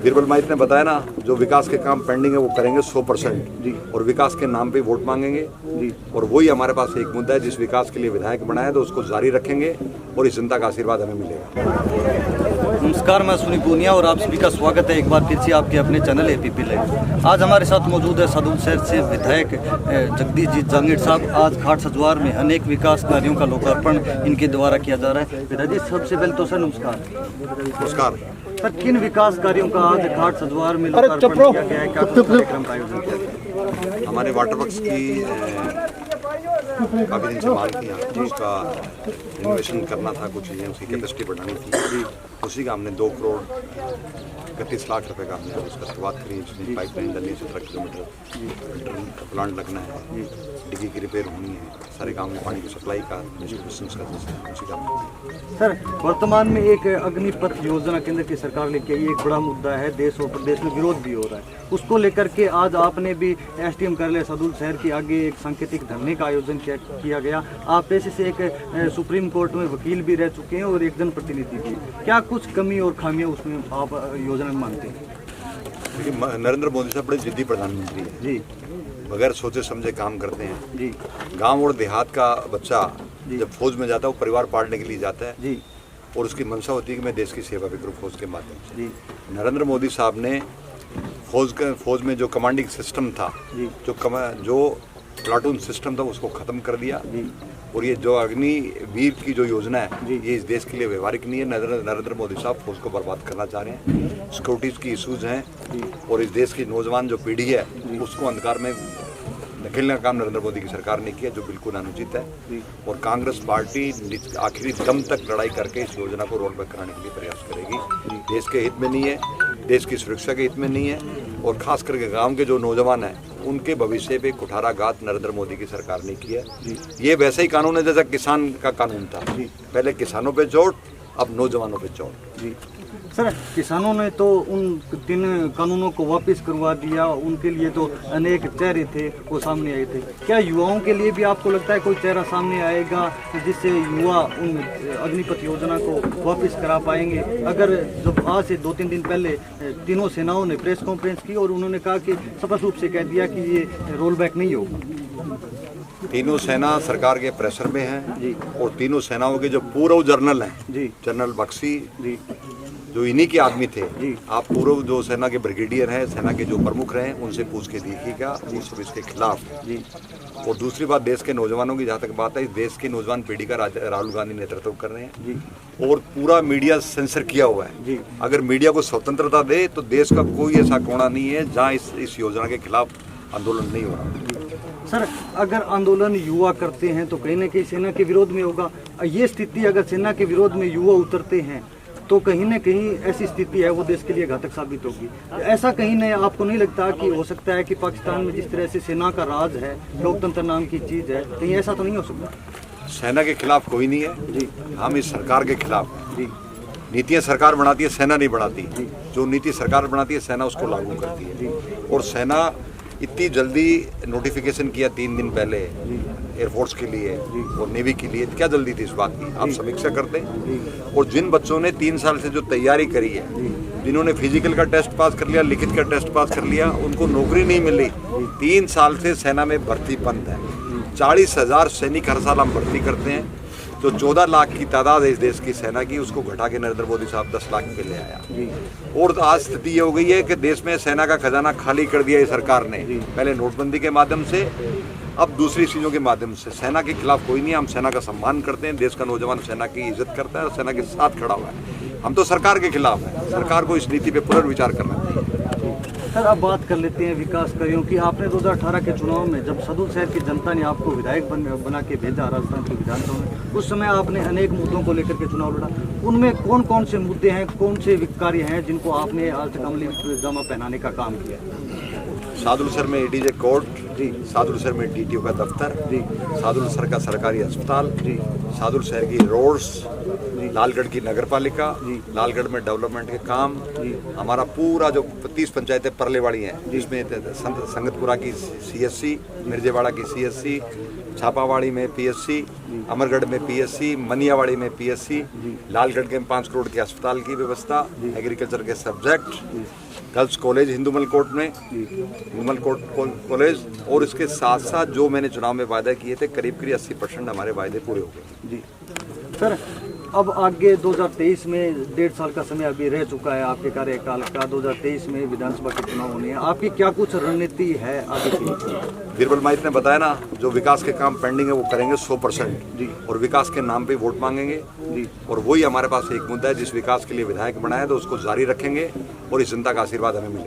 बीरबल माइत ने बताया ना, जो विकास के काम पेंडिंग है वो करेंगे 100% जी, और विकास के नाम पे वोट मांगेंगे जी, और वही हमारे पास एक मुद्दा है। जिस विकास के लिए विधायक बनाया तो उसको जारी रखेंगे और इस जनता का आशीर्वाद हमें मिलेगा। नमस्कार, मैं सुनील पूनिया और आप सभी का स्वागत है एक बार फिर से आपके अपने चैनल एपीपी लाइव। आज हमारे साथ मौजूद है सादुल शहर से विधायक जगदीश जी जहांगीर साहब। आज घाट सजवार में अनेक विकास कार्यों का लोकार्पण इनके द्वारा किया जा रहा है। विधायक जी, सबसे पहले तो सर नमस्कार। नमस्कार सर, किन विकास कार्यों का आज घाट सजवार में लोकार्पण किया गया है? क्या कार्यक्रम का आयोजन किया गया? हमारे वाटर वर्क्स की काफ़ी दिन से मांग थी, उसका रिनोवेशन करना था, कुछ चीज़ें उसकी कैपेसिटी बढ़ानी थी, उसी का हमने 2 करोड़ 31 लाख रुपए का हमने उसका शुरुआत करी। उसमें पाइपलाइन डलनी है, 17 किलोमीटर प्लांट लगना है, डिग्गी की रिपेयर होनी है, सारे गाँव में पानी की सप्लाई का डिस्ट्रीब्यूशन का उसी का। सर, वर्तमान में एक अग्निपथ योजना केंद्र की सरकार लेके आई, एक बड़ा मुद्दा है, देश और प्रदेश में विरोध भी हो रहा है। उसको लेकर के आज आपने भी एसडीएम कार्यालय सादुल शहर के आगे एक सांकेतिक धरने का आयोजन किया गया। आप पेशे से एक सुप्रीम कोर्ट में वकील भी रह चुके हैं और एक जनप्रतिनिधि भी। क्या कुछ कमी और खामियां उसमें आप योजना में मानते हैं? देखिए, नरेंद्र मोदी साहब बड़े जिद्दी प्रधानमंत्री है जी, बगैर सोचे समझे काम करते हैं जी। गांव और देहात का बच्चा जब फौज में जाता है वो परिवार पालने के लिए जाता है जी, और उसकी मंशा होती है कि मैं देश की सेवा भी करूँ फौज के माध्यम से जी। नरेंद्र मोदी साहब ने फौज में जो कमांडिंग सिस्टम था जी, जो प्लाटून सिस्टम था उसको ख़त्म कर दिया जी। और ये जो अग्निवीर की जो योजना है जी, ये इस देश के लिए व्यवहारिक नहीं है। नरेंद्र मोदी साहब फौज को बर्बाद करना चाह रहे हैं। सिक्योरिटीज़ की इशूज़ हैं जी, और इस देश की नौजवान जो पीढ़ी है उसको अंधकार में धकेलने का काम नरेंद्र मोदी की सरकार ने किया, जो बिल्कुल अनुचित है। और कांग्रेस पार्टी आखिरी दम तक लड़ाई करके इस योजना को रोल बैक कराने के लिए प्रयास करेगी। देश के हित में नहीं है, देश की सुरक्षा के हित में नहीं है, और खास करके गांव के जो नौजवान हैं उनके भविष्य पे कुठाराघात नरेंद्र मोदी की सरकार ने किया। ये वैसा ही कानून है जैसा किसान का कानून था, पहले किसानों पे चोट, अब नौजवानों पे चोट जी। सर, किसानों ने तो उन 3 कानूनों को वापस करवा दिया, उनके लिए तो अनेक चेहरे थे वो सामने आए थे। क्या युवाओं के लिए भी आपको लगता है कोई चेहरा सामने आएगा जिससे युवा उन अग्निपथ योजना को वापस करा पाएंगे? अगर जब आज से 2-3 दिन पहले तीनों सेनाओं ने प्रेस कॉन्फ्रेंस की और उन्होंने कहा कि स्पष्ट रूप से कह दिया कि ये रोल बैक नहीं होगा। तीनों सेना सरकार के प्रेशर में हैं जी, और तीनों सेनाओं के जो पूर्व जनरल हैं जी, जनरल बख्शी जी, जो इन्हीं के आदमी थे जी। आप पूर्व जो सेना के ब्रिगेडियर हैं, सेना के जो प्रमुख रहे, उनसे पूछ के देखिएगा, वो सब इसके खिलाफ जी। और दूसरी बात, देश के नौजवानों की जहाँ तक बात है, इस देश की नौजवान पीढ़ी का राहुल गांधी नेतृत्व कर रहे हैं जी, और पूरा मीडिया सेंसर किया हुआ है जी। अगर मीडिया को स्वतंत्रता दे तो देश का कोई ऐसा कोना नहीं है जहाँ इस योजना के खिलाफ आंदोलन नहीं हो रहा। सर, अगर आंदोलन युवा करते हैं तो कहीं ना कहीं सेना के विरोध में होगा। ये स्थिति अगर सेना के विरोध में युवा उतरते हैं तो कहीं ना कहीं ऐसी स्थिति है वो देश के लिए घातक साबित होगी। ऐसा कहीं नहीं, आपको नहीं लगता कि हो सकता है कि पाकिस्तान में जिस तरह से सेना का राज है, लोकतंत्र नाम की चीज़ है, कहीं ऐसा तो नहीं हो सकता? सेना के खिलाफ कोई नहीं है जी, हम इस सरकार के खिलाफ हैं जी। नीतियाँ सरकार बनाती है, सेना नहीं बनाती। जो नीति सरकार बनाती है, सेना उसको लागू करती है। और सेना इतनी जल्दी नोटिफिकेशन किया 3 दिन पहले एयरफोर्स के लिए और नेवी के लिए, क्या जल्दी थी इस बात की? आप समीक्षा करते हैं। और जिन बच्चों ने 3 साल से जो तैयारी करी है, जिन्होंने फिजिकल का टेस्ट पास कर लिया, लिखित का टेस्ट पास कर लिया, उनको नौकरी नहीं मिली। 3 साल से सेना में भर्ती बंद है। 40,000 सैनिक हर साल हम भर्ती करते हैं। जो 14 लाख की तादाद है इस देश की सेना की, उसको घटा के नरेंद्र मोदी साहब 10 लाख पे ले आया। और आज स्थिति ये हो गई है कि देश में सेना का खजाना खाली कर दिया है सरकार ने, पहले नोटबंदी के माध्यम से, अब दूसरी चीज़ों के माध्यम से। सेना के खिलाफ कोई नहीं है, हम सेना का सम्मान करते हैं, देश का नौजवान सेना की इज्जत करता है और सेना के साथ खड़ा हुआ है। हम तो सरकार के खिलाफ हैं, सरकार को इस नीति पे पुनर्विचार करना चाहिए। सर, अब बात कर लेते हैं विकास कार्यों की। आपने 2018 के चुनाव में जब सादुल शहर की जनता ने आपको विधायक बना के भेजा राजस्थान की विधानसभा में, उस समय आपने अनेक मुद्दों को लेकर के चुनाव लड़ा। उनमें कौन कौन से मुद्दे हैं, कौन से कार्य हैं जिनको आपने आज तक अमली जामा पहनाने का काम किया? सादुल शहर में एडीजे कोर्ट जी, सादुल शहर में डीटीओ का दफ्तर जी, सादुल शहर का सरकारी अस्पताल जी, सादुल शहर की रोड्स, लालगढ़ की नगर पालिका, लालगढ़ में डेवलपमेंट के काम, हमारा पूरा जो 30 पंचायतें परलेवाड़ी हैं जिसमें संगतपुरा की CSC, मिर्जेवाड़ा की CSC, छापावाड़ी में PSC, अमरगढ़ में PSC, मनियावाड़ी में PSC, लालगढ़ के 5 करोड़ के अस्पताल की व्यवस्था, एग्रीकल्चर के subject, girls college Hindumalkot में, हिंदूमल कोट कॉलेज, और इसके साथ साथ जो मैंने चुनाव में वायदा किए थे करीब 80% हमारे वायदे पूरे हो गए। जी सर, अब आगे 2023 में 1.5 साल का समय अभी रह चुका है आपके कार्यकाल का। 2023 में विधानसभा के चुनाव होने हैं, आपकी क्या कुछ रणनीति है आगे की? बीरबल माइत ने बताया ना, जो विकास के काम पेंडिंग है वो करेंगे 100% जी, और विकास के नाम पे वोट मांगेंगे जी, और वही हमारे पास एक मुद्दा है। जिस विकास के लिए विधायक बनाया तो उसको जारी रखेंगे और इस जनता का आशीर्वाद हमें मिले।